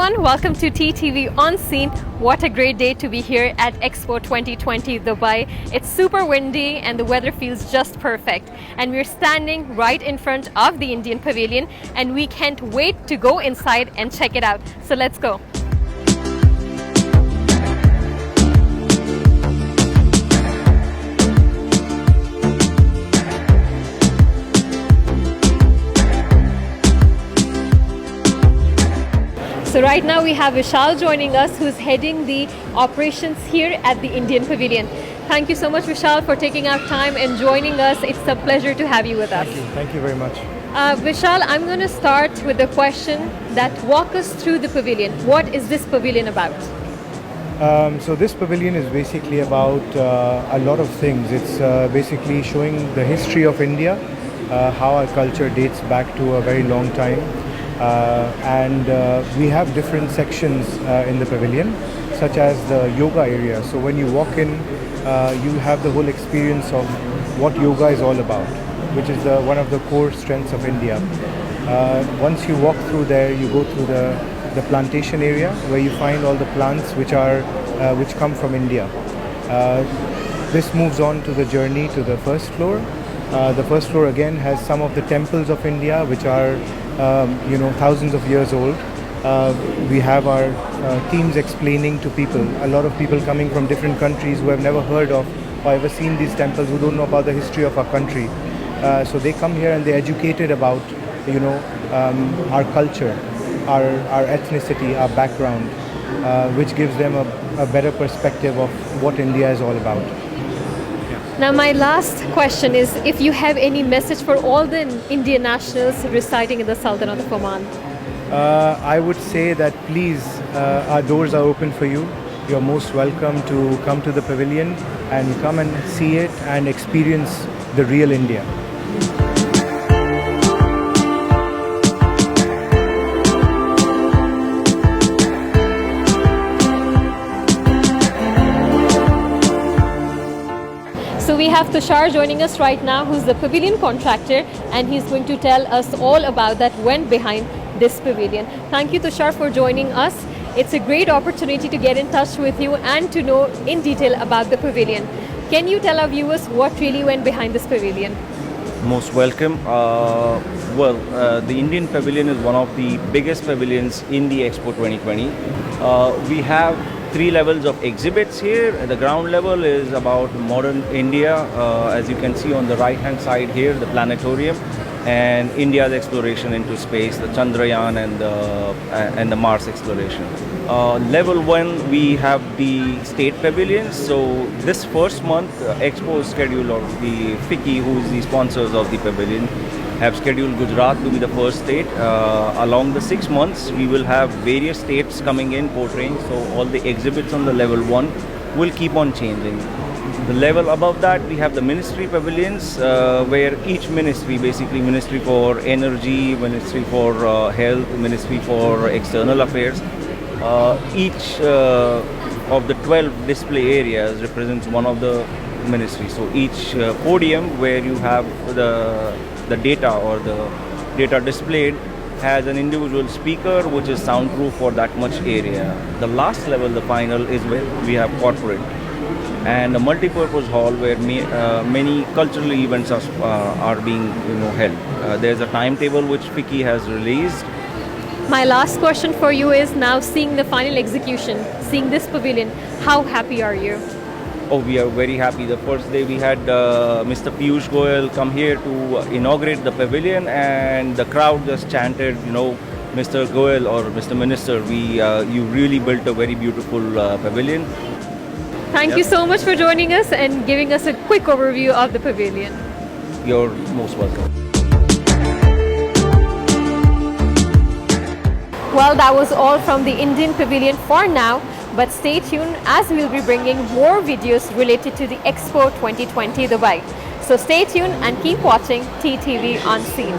everyone, welcome to TTV On Scene. What a great day to be here at Expo 2020 Dubai. It's super windy and the weather feels just perfect. And we're standing right in front of the Indian Pavilion and we can't wait to go inside and check it out. So let's go. So right now we have Vishal joining us, who's heading the operations here at the Indian Pavilion. Thank you so much, Vishal, for taking our time and joining us. It's a pleasure to have you with us. Thank you very much. Vishal, I'm going to start with the question that walk us through the pavilion. What is this pavilion about? So this pavilion is basically about a lot of things. It's basically showing the history of India, how our culture dates back to a very long time. And we have different sections in the pavilion, such as the yoga area. So when you walk in, you have the whole experience of what yoga is all about, which is one of the core strengths of India. Once you walk through there, you go through the plantation area where you find all the plants which come from India. This moves on to the journey to the first floor. The first floor again has some of the temples of India, which are thousands of years old. We have our teams explaining to people, a lot of people coming from different countries who have never heard of or ever seen these temples, who don't know about the history of our country. So they come here and they're educated about, our culture, our ethnicity, our background, which gives them a better perspective of what India is all about. Now my last question is if you have any message for all the Indian nationals residing in the Sultanate of Oman. I would say that please, our doors are open for you. You're most welcome to come to the pavilion and come and see it and experience the real India. So we have Tushar joining us right now, who's the pavilion contractor, and he's going to tell us all about that went behind this pavilion. Thank you, Tushar, for joining us. It's a great opportunity to get in touch with you and to know in detail about the pavilion. Can you tell our viewers what really went behind this pavilion? Most welcome. The Indian Pavilion is one of the biggest pavilions in the Expo 2020. We have 3 levels of exhibits here. The ground level is about modern India, as you can see on the right hand side here, the planetarium, and India's exploration into space, the Chandrayaan and the Mars exploration. Level 1, we have the state pavilions. So this first month, Expo schedule of the FICCI, who is the sponsors of the pavilion, have scheduled Gujarat to be the first state. Along the 6 months, we will have various states coming in portraying. So all the exhibits on the level 1 will keep on changing. The level above that, we have the ministry pavilions, where each ministry, basically Ministry for Energy, Ministry for Health, Ministry for External Affairs, each of the 12 display areas represents one of the ministries. So each podium where you have the data or the data displayed has an individual speaker which is soundproof for that much area. The last level, the final, is where we have corporate and a multi-purpose hall where many cultural events are being held. There's a timetable which FICCI has released. My last question for you is now seeing the final execution, seeing this pavilion, how happy are you? Oh, we are very happy. The first day we had Mr. Piyush Goyal come here to inaugurate the pavilion, and the crowd just chanted, Mr. Goyal or Mr. Minister, you really built a very beautiful pavilion. Thank you so much for joining us and giving us a quick overview of the pavilion. You're most welcome. Well, that was all from the Indian Pavilion for now, but stay tuned as we'll be bringing more videos related to the Expo 2020 Dubai. So stay tuned and keep watching TTV On Scene.